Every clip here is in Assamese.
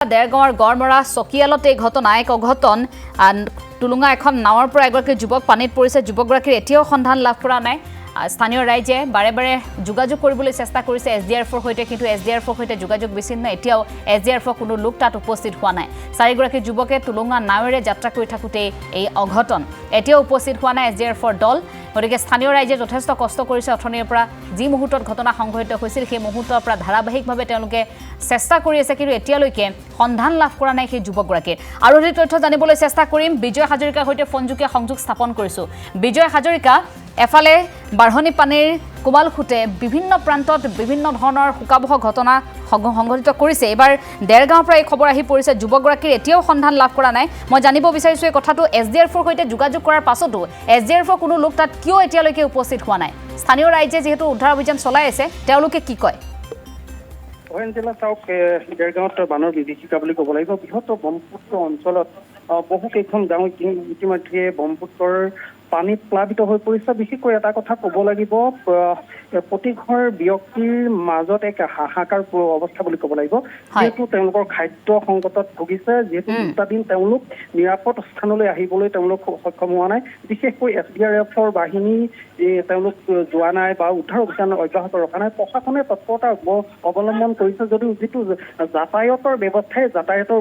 দেৰগাঁৱৰ গড়মৰা চকিয়ালত এই ঘটনা এক অঘটন টুলুঙা এখন নাৱৰ পৰা এগৰাকী যুৱক পানীত পৰিছে যুৱকগৰাকীৰ এতিয়াও সন্ধান লাভ কৰা নাই স্থানীয় ৰাইজে বাৰে বাৰে যোগাযোগ কৰিবলৈ চেষ্টা কৰিছে এছডিআৰএফৰ সৈতে কিন্তু এছডিআৰএফৰ সৈতে যোগাযোগ বিচ্ছিন্ন এতিয়াও এছডিআৰএফৰ কোনো লোক তাত উপস্থিত হোৱা নাই চাৰিগৰাকী যুৱকে টুলুঙা নাৱেৰে যাত্ৰা কৰি থাকোঁতে এই অঘটন এতিয়াও উপস্থিত হোৱা নাই এছডিআৰএফৰ দল গতিকে স্থানীয় ৰাইজে যথেষ্ট কষ্ট কৰিছে অথনিৰ পৰা যি মুহূৰ্তত ঘটনা সংঘটিত হৈছিল সেই মুহূৰ্তৰ পৰা ধাৰাবাহিকভাৱে তেওঁলোকে চেষ্টা কৰি আছে কিন্তু এতিয়ালৈকে সন্ধান লাভ কৰা নাই সেই যুৱকগৰাকীৰ আৰু এই তথ্য জানিবলৈ চেষ্টা কৰিম বিজয় হাজৰিকাৰ সৈতে ফোনযোগে সংযোগ স্থাপন কৰিছোঁ বিজয় হাজৰিকা এফালে বাঢ়নি পানীৰ কোবালখুটে বিভিন্ন প্ৰান্তত বিভিন্ন ধৰণৰ শোকাবহ ঘটনা সংঘটিত কৰিছে এবাৰ দেৰগাঁৱৰ পৰা এই খবৰ আহি পৰিছে যুৱকগৰাকীৰ এতিয়াও সন্ধান লাভ কৰা নাই মই জানিব বিচাৰিছোঁ এই কথাটো এছডিআৰএফৰ সৈতে যোগাযোগ কৰাৰ পাছতো এছডিআৰএফৰ কোনো লোক তাত কিয় এতিয়ালৈকে উপস্থিত হোৱা নাই স্থানীয় ৰাইজে যিহেতু উদ্ধাৰ অভিযান চলাই আছে তেওঁলোকে কি কয় জিলা চাওক দেৰগাঁৱত বানৰ বিভীষিকা বুলি ক'ব লাগিব বৃহৎ ব্ৰহ্মপুত্ৰ অঞ্চলত বহুকেইখন গাঁও ইতিমধ্যে ব্ৰহ্মপুত্ৰৰ পানীত প্লাবিত হৈ পৰিছে বিশেষকৈ এটা কথা ক'ব লাগিব প্ৰতি ঘৰ ব্যক্তিৰ মাজত এক হাহাকাৰ অৱস্থা বুলি ক'ব লাগিব যিহেতু তেওঁলোকৰ খাদ্য সংকটত ভুগিছে যিহেতু দুটা দিন তেওঁলোক নিৰাপদ স্থানলৈ আহিবলৈ তেওঁলোক সক্ষম হোৱা নাই বিশেষকৈ এছডিআৰএফৰ বাহিনী তেওঁলোক যোৱা নাই বা উদ্ধাৰ অভিযান অব্যাহত ৰখা নাই প্ৰশাসনে তৎপৰতা অৱলম্বন কৰিছে যদিও যিটো যাতায়াতৰ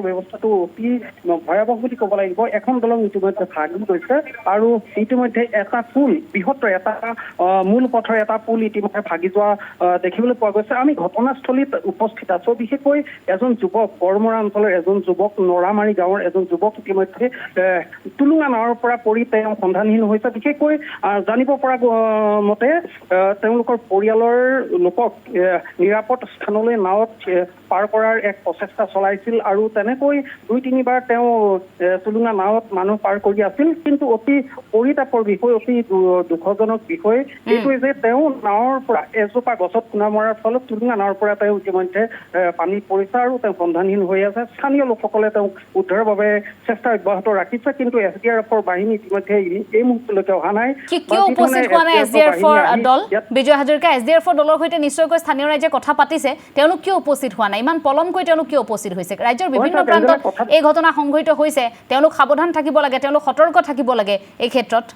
ব্যৱস্থাটো অতি ভয়াৱহ বুলি ক'ব লাগিব এখন দলং ইতিমধ্যে ভাগি গৈছে আৰু ইতিমধ্যে এটা পুল বৃহত্তৰ এটা মূল পথৰ এটা পুল ইতিমধ্যে ভাগি যোৱা দেখিবলৈ পোৱা গৈছে আমি ঘটনাস্থলীত উপস্থিত আছো বিশেষকৈ এজন যুৱক গড়মৰা অঞ্চলৰ এজন যুৱক নৰামাৰী গাঁৱৰ এজন যুৱক ইতিমধ্যে টুলুঙা নাৱৰ পৰা পৰি তেওঁ সন্ধানহীন হৈছে বিশেষকৈ জানিব পৰা মতে তেওঁলোকৰ পৰিয়ালৰ লোকক নিৰাপদ স্থানলৈ নাৱত পাৰ কৰাৰ এক প্ৰচেষ্টা চলাইছিল আৰু তেনেকৈ ২-৩বাৰ তেওঁ টুলুঙা নাৱত মানুহ পাৰ কৰি আছিল কিন্তু অতি পৰিতাপৰ বিষয় অতি দুখজনক বিষয় এইটোৱে যে তেওঁ নাৱৰ পৰা এজোপা গছত খুন্দা মৰাৰ ফলত টুলুঙা নাৱৰ পৰা তেওঁ ইতিমধ্যে পানীত পৰিছে আৰু তেওঁ সন্ধানহীন হৈ আছে স্থানীয় লোকসকলে তেওঁক উদ্ধাৰৰ বাবে চেষ্টা অব্যাহত ৰাখিছে কিন্তু এছডিআৰএফৰ বাহিনী ইতিমধ্যে এই মুহূৰ্তলৈকে অহা নাই বিজয় হাজৰিকা এছডিআৰএফৰ দলৰ সৈতে নিশ্চয়কৈ স্থানীয় ৰাইজে কথা পাতিছে তেওঁলোক কিয় উপস্থিত হোৱা নাই ইমান পলমকৈ তেওঁলোক কিয় উপস্থিত হৈছে ৰাজ্যৰ বিভিন্ন প্ৰান্তত এই ঘটনা সংঘটিত হৈছে তেওঁলোক সাৱধান থাকিব লাগে তেওঁলোক সতৰ্ক থাকিব লাগে এই ক্ষেত্ৰত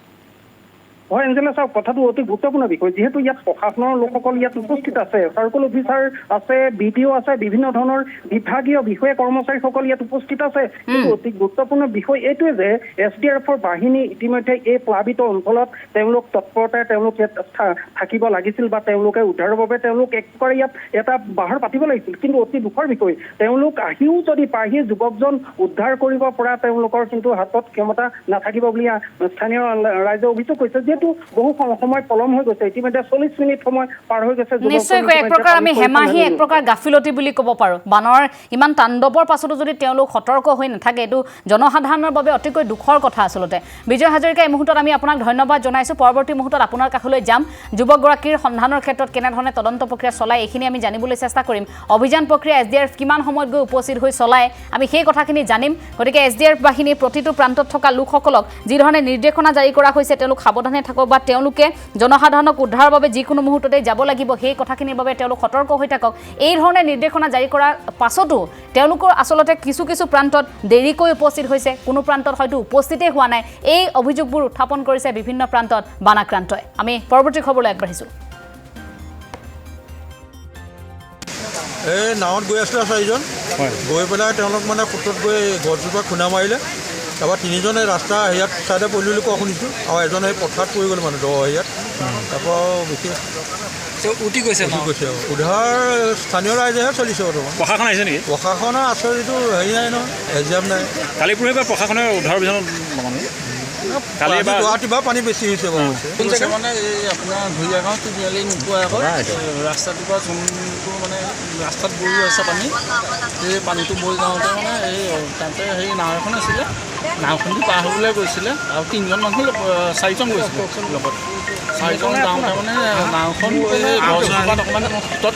হয় এঞ্জেলা চাওক কথাটো অতি গুৰুত্বপূৰ্ণ বিষয় যিহেতু ইয়াত প্ৰশাসনৰ লোকসকল ইয়াত উপস্থিত আছে চাৰ্কল অফিচাৰ আছে বিডিঅ আছে বিভিন্ন ধৰণৰ বিভাগীয় বিষয়া কৰ্মচাৰীসকল ইয়াত উপস্থিত আছে কিন্তু অতি গুৰুত্বপূৰ্ণ বিষয় এইটোৱে যে এছডিআৰএফৰ বাহিনী ইতিমধ্যে এই প্লাবিত অঞ্চলত তেওঁলোক তৎপৰতাৰে তেওঁলোক ইয়াত থাকিব লাগিছিল বা তেওঁলোকে উদ্ধাৰৰ বাবে তেওঁলোক একেবাৰে ইয়াত এটা বাহাৰ পাতিব লাগিছিল কিন্তু অতি দুখৰ বিষয় তেওঁলোক আহিও যদি পাহি যুৱকজন উদ্ধাৰ কৰিব পৰা তেওঁলোকৰ কিন্তু হাতত ক্ষমতা নাথাকিব বুলি স্থানীয় ৰাইজে অভিযোগ কৰিছে যিহেতু বহু সময় পলম হৈ গৈছে ইতিমধ্যে 40 মিনিট সময় পাৰ হৈ গৈছে নিশ্চয়কৈ এক প্ৰকাৰ আমি হেমাহি এক প্ৰকাৰ গাফিলতি বুলি ক'ব পাৰোঁ বানৰ ইমান তাণ্ডৱৰ পাছতো যদি তেওঁলোক সতৰ্ক হৈ নাথাকে এইটো জনসাধাৰণৰ বাবে অতিকৈ দুখৰ কথা আচলতে বিজয় হাজৰিকা এই মুহূৰ্তত আমি আপোনাক ধন্যবাদ জনাইছোঁ পৰৱৰ্তী মুহূৰ্তত আপোনাৰ কাষলৈ যাম যুৱকগৰাকীৰ সন্ধানৰ ক্ষেত্ৰত কেনেধৰণে তদন্ত প্ৰক্ৰিয়া চলাই এইখিনি আমি জানিবলৈ চেষ্টা কৰিম অভিযান প্ৰক্ৰিয়া এছডিআৰএফ কিমান সময়ত গৈ উপস্থিত হৈ চলাই আমি সেই কথাখিনি জানিম গতিকে এছডিআৰএফ বাহিনীৰ প্ৰতিটো প্ৰান্তত থকা লোকসকলক যিধৰণে নিৰ্দেশনা জাৰি কৰা হৈছে তেওঁলোক সাৱধানে থাকক বা তেওঁলোকে জনসাধাৰণক উদ্ধাৰৰ বাবে যিকোনো মুহূৰ্ততে যাব লাগিব সেই কথাখিনিৰ বাবে তেওঁলোক সতৰ্ক হৈ থাকক এই ধৰণে নিৰ্দেশনা জাৰি কৰাৰ পাছতো তেওঁলোকৰ আচলতে কিছু প্ৰান্তত দেৰিকৈ উপস্থিত হৈছে কোনো প্ৰান্তত হয়তো উপস্থিতেই হোৱা নাই এই অভিযোগবোৰ উত্থাপন কৰিছে বিভিন্ন প্ৰান্তত বানাক্ৰান্তই আমি পৰৱৰ্তী খবৰলৈ আগবাঢ়িছোঁ এই নাৱত গৈ আছিলে চাৰিজন গৈ পেলাই তেওঁলোক মানে ফুটত গৈ গছজোপা খুন্দা মাৰিলে তাৰপৰা তিনিজনে ৰাস্তা হেৰিয়াত চাইডে পৰিল বুলি কোৱা শুনিছোঁ আৰু এজন সেই পথাৰত পৰি গ'ল মানে দ হেৰিয়াত তাৰপৰা বিশেষ উটি গৈছে উদ্ধাৰ স্থানীয় ৰাইজেহে চলিছে বৰ্তমান প্ৰশাসন আহিছে নেকি প্ৰশাসনৰ আছে যিটো হেৰি নাই নহয় এক্সাম নাই কালি পৰহি পৰা প্ৰশাসনে উদ্ধাৰ অভিযানত কালি গুৱাহাটী বা পানী বেছি হৈছে মানে এই আপোনাৰ ভূঞাগাঁও তিনিআলি নোপোৱা আগত ৰাস্তাটোৰ পৰা যোনটো মানে ৰাস্তাত বৈ আছে পানী সেই পানীটো বৈ যাওঁতে মানে এই তাতে সেই নাও এখন আছিলে নাওখনটো পাৰ হ'বলৈ গৈছিলে আৰু তিনিজন মানুহ চাৰিজন গৈছিলে লগত চাৰিজন যাওঁতে মানে নাওখন এই গছজোপাত অকণমান সোঁতত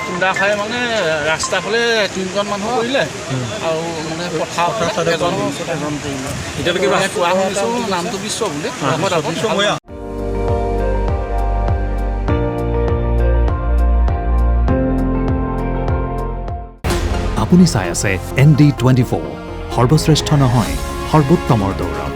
খুন্দা খাই মানে ৰাস্তা ফালে তিনিজন মানুহ পৰিলে আৰু মানে পথাৰ এজন পৰিলে এতিয়ালৈকে কোৱা শুনিছোঁ নামটো বিশ্ব বুলি আপুনি চাই আছে ND24 সৰ্বশ্ৰেষ্ঠ নহয় সৰ্বোত্তমৰ দৌৰত।